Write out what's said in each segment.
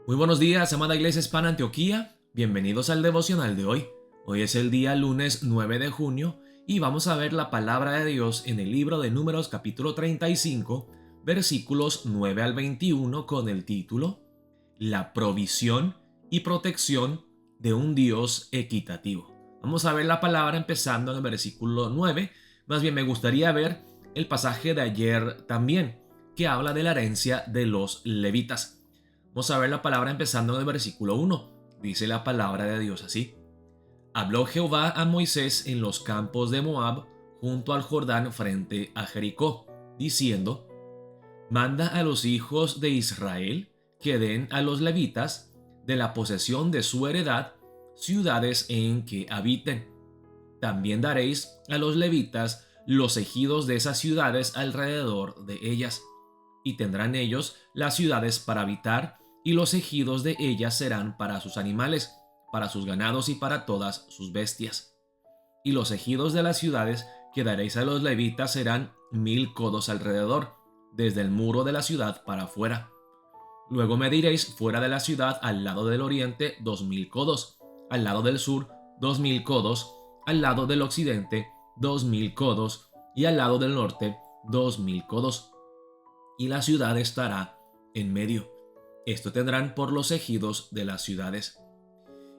Muy buenos días, amada Iglesia Hispana Antioquía. Bienvenidos al devocional de hoy. Hoy es el día lunes 9 de junio y vamos a ver la palabra de Dios en el libro de Números capítulo 35, versículos 9 al 21 con el título La provisión y protección de un Dios equitativo. Vamos a ver la palabra empezando en el versículo 9. Más bien me gustaría ver el pasaje de ayer también, que habla de la herencia de los levitas. Vamos a ver la palabra empezando en el versículo 1. Dice la palabra de Dios así. Habló Jehová a Moisés en los campos de Moab, junto al Jordán frente a Jericó, diciendo: Manda a los hijos de Israel que den a los levitas de la posesión de su heredad ciudades en que habiten. También daréis a los levitas los ejidos de esas ciudades alrededor de ellas, y tendrán ellos las ciudades para habitar, y los ejidos de ellas serán para sus animales, para sus ganados y para todas sus bestias. Y los ejidos de las ciudades que daréis a los levitas serán 1000 codos alrededor, desde el muro de la ciudad para afuera. Luego mediréis fuera de la ciudad al lado del oriente 2000 codos, al lado del sur 2000 codos, al lado del occidente 2000 codos y al lado del norte 2000 codos. Y la ciudad estará en medio. Esto tendrán por los ejidos de las ciudades.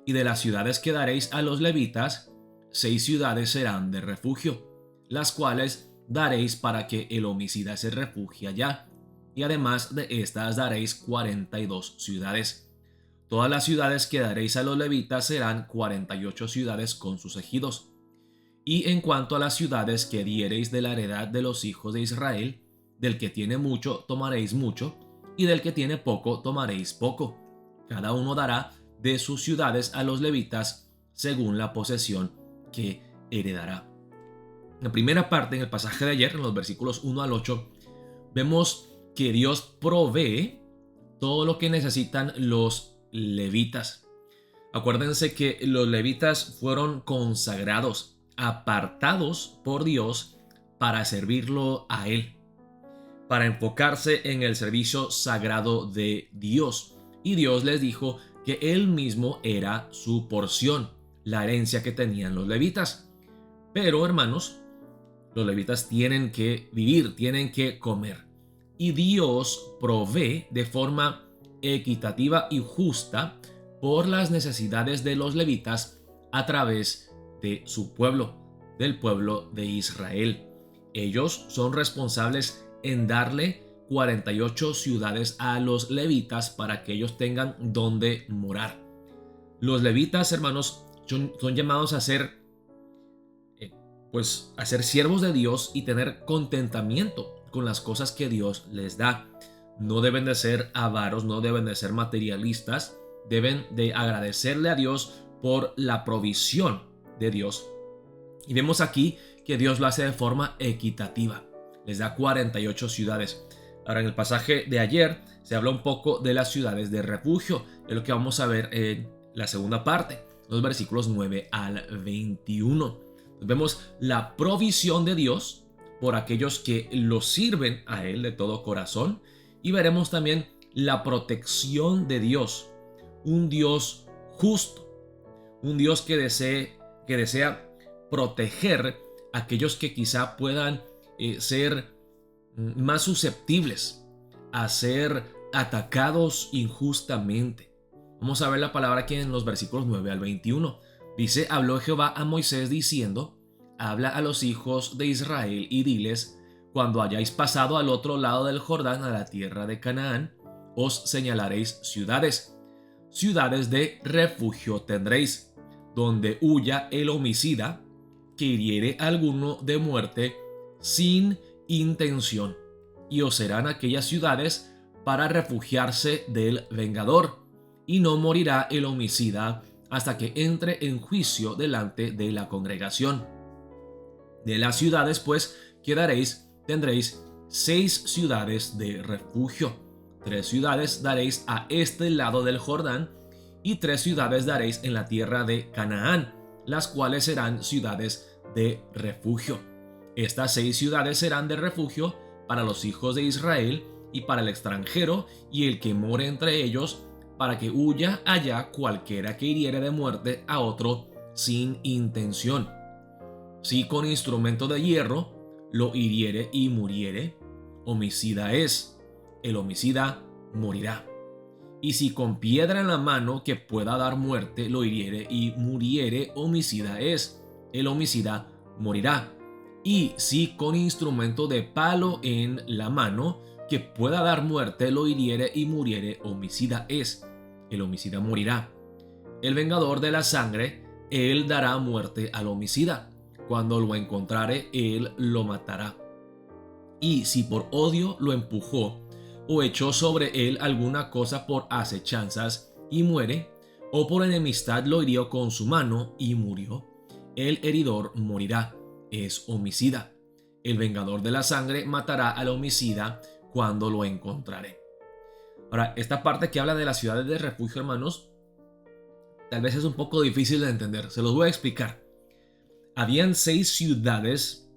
Y de las ciudades que daréis a los levitas, 6 ciudades serán de refugio, las cuales daréis para que el homicida se refugie allá. Y además de estas daréis 42 ciudades. Todas las ciudades que daréis a los levitas serán 48 ciudades con sus ejidos. Y en cuanto a las ciudades que diereis de la heredad de los hijos de Israel, del que tiene mucho tomaréis mucho, y del que tiene poco tomaréis poco. Cada uno dará de sus ciudades a los levitas según la posesión que heredará. En la primera parte, en el pasaje de ayer, en los versículos 1 al 8, vemos que Dios provee todo lo que necesitan los levitas. Acuérdense que los levitas fueron consagrados, apartados por Dios para servirlo a Él, para enfocarse en el servicio sagrado de Dios. Y Dios les dijo que Él mismo era su porción, la herencia que tenían los levitas. Pero, hermanos, los levitas tienen que vivir, tienen que comer. Y Dios provee de forma equitativa y justa por las necesidades de los levitas a través de su pueblo, del pueblo de Israel. Ellos son responsables en darle 48 ciudades a los levitas para que ellos tengan donde morar. Los levitas, hermanos, son llamados a ser a ser siervos de Dios y tener contentamiento con las cosas que Dios les da. No deben de ser avaros, no deben de ser materialistas, deben de agradecerle a Dios por la provisión de Dios. Y vemos aquí que Dios lo hace de forma equitativa. Les da 48 ciudades. Ahora, en el pasaje de ayer se habla un poco de las ciudades de refugio. Es lo que vamos a ver en la segunda parte, los versículos 9 al 21. Vemos la provisión de Dios por aquellos que lo sirven a Él de todo corazón. Y veremos también la protección de Dios. Un Dios justo. Un Dios que desea proteger a aquellos que quizá puedan ser más susceptibles a ser atacados injustamente. Vamos a ver la palabra aquí en los versículos 9 al 21. Dice: Habló Jehová a Moisés diciendo: Habla a los hijos de Israel y diles: Cuando hayáis pasado al otro lado del Jordán a la tierra de Canaán, os señalaréis ciudades. Ciudades de refugio tendréis, donde huya el homicida que hiriere a alguno de muerte sin intención, y os serán aquellas ciudades para refugiarse del vengador, y no morirá el homicida hasta que entre en juicio delante de la congregación. De las ciudades pues que daréis, tendréis 6 ciudades de refugio. 3 ciudades daréis a este lado del Jordán, y 3 ciudades daréis en la tierra de Canaán, las cuales serán ciudades de refugio. Estas 6 ciudades serán de refugio para los hijos de Israel y para el extranjero y el que more entre ellos, para que huya allá cualquiera que hiriere de muerte a otro sin intención. Si con instrumento de hierro lo hiriere y muriere, homicida es, el homicida morirá. Y si con piedra en la mano que pueda dar muerte lo hiriere y muriere, homicida es, el homicida morirá. Y si con instrumento de palo en la mano que pueda dar muerte lo hiriere y muriere, homicida es, el homicida morirá. El vengador de la sangre, él dará muerte al homicida. Cuando lo encontrare, él lo matará. Y si por odio lo empujó o echó sobre él alguna cosa por acechanzas y muere, o por enemistad lo hirió con su mano y murió, el heridor morirá, es homicida. El vengador de la sangre matará al homicida cuando lo encontrare. Ahora, esta parte que habla de las ciudades de refugio, hermanos, tal vez es un poco difícil de entender. Se los voy a explicar. Habían 6 ciudades,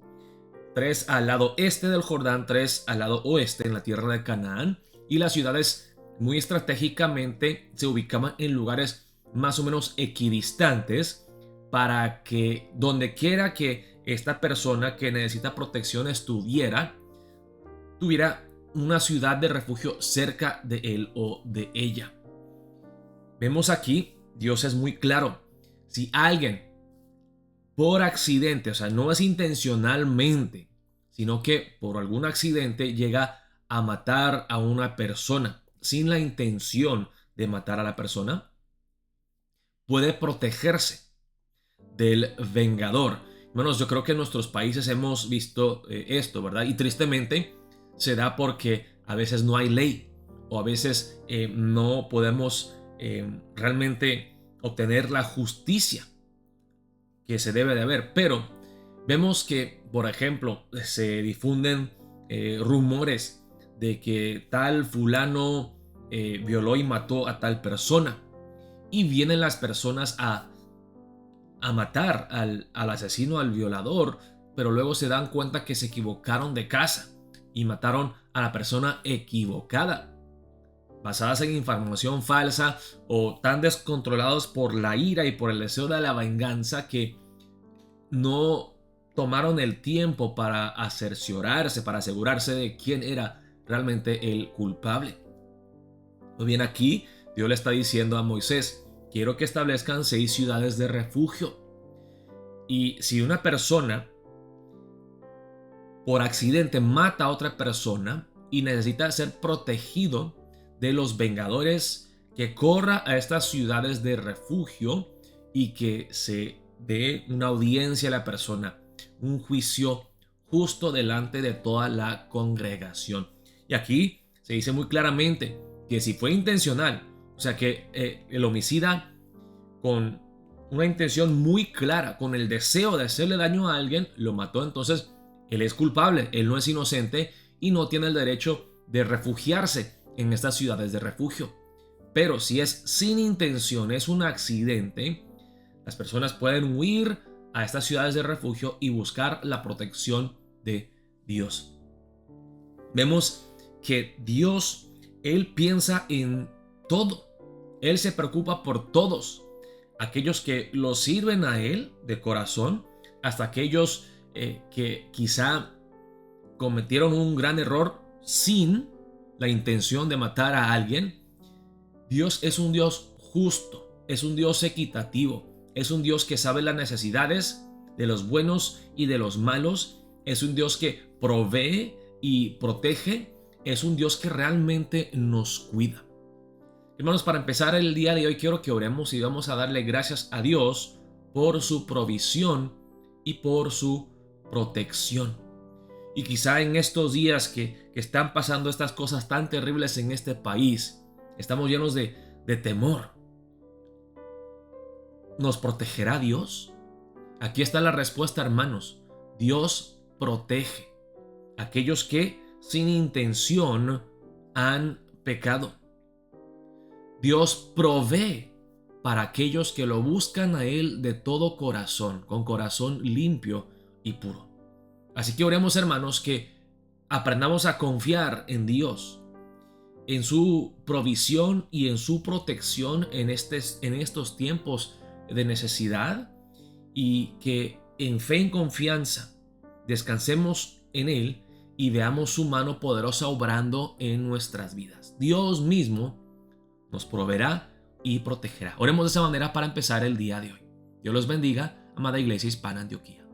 3 al lado este del Jordán, 3 al lado oeste en la tierra de Canaán, y las ciudades muy estratégicamente se ubicaban en lugares más o menos equidistantes para que donde quiera que esta persona que necesita protección estuviera, tuviera una ciudad de refugio cerca de él o de ella. Vemos aquí, Dios es muy claro. Si alguien por accidente, o sea, no es intencionalmente, sino que por algún accidente llega a matar a una persona sin la intención de matar a la persona, puede protegerse del vengador. Hermanos, yo creo que en nuestros países hemos visto esto, ¿verdad? Y tristemente se da porque a veces no hay ley o a veces no podemos realmente obtener la justicia que se debe de haber. Pero vemos que, por ejemplo, se difunden rumores de que tal fulano violó y mató a tal persona. Y vienen las personas a matar al asesino, al violador, pero luego se dan cuenta que se equivocaron de casa y mataron a la persona equivocada, basadas en información falsa o tan descontrolados por la ira y por el deseo de la venganza que no tomaron el tiempo para cerciorarse, para asegurarse de quién era realmente el culpable. Muy bien, aquí Dios le está diciendo a Moisés: quiero que establezcan 6 ciudades de refugio. Y si una persona por accidente mata a otra persona y necesita ser protegido de los vengadores, que corra a estas ciudades de refugio y que se dé una audiencia a la persona, un juicio justo delante de toda la congregación. Y aquí se dice muy claramente que si fue intencional, o sea que el homicida con una intención muy clara, con el deseo de hacerle daño a alguien, lo mató, entonces él es culpable, él no es inocente y no tiene el derecho de refugiarse en estas ciudades de refugio. Pero si es sin intención, es un accidente, las personas pueden huir a estas ciudades de refugio y buscar la protección de Dios. Vemos que Dios, Él piensa en todo. Él se preocupa por todos. Aquellos que lo sirven a Él de corazón, hasta aquellos que quizá cometieron un gran error sin la intención de matar a alguien. Dios es un Dios justo, es un Dios equitativo, es un Dios que sabe las necesidades de los buenos y de los malos, es un Dios que provee y protege, es un Dios que realmente nos cuida. Hermanos, para empezar el día de hoy quiero que oremos y vamos a darle gracias a Dios por su provisión y por su protección. Y quizá en estos días que están pasando estas cosas tan terribles en este país, estamos llenos de temor. ¿Nos protegerá Dios? Aquí está la respuesta, hermanos. Dios protege a aquellos que sin intención han pecado. Dios provee para aquellos que lo buscan a Él de todo corazón, con corazón limpio y puro. Así que oremos, hermanos, que aprendamos a confiar en Dios, en su provisión y en su protección en estos tiempos de necesidad, y que en fe y confianza descansemos en Él y veamos su mano poderosa obrando en nuestras vidas. Dios mismo nos proveerá y protegerá. Oremos de esa manera para empezar el día de hoy. Dios los bendiga, amada Iglesia Hispana Antioquía.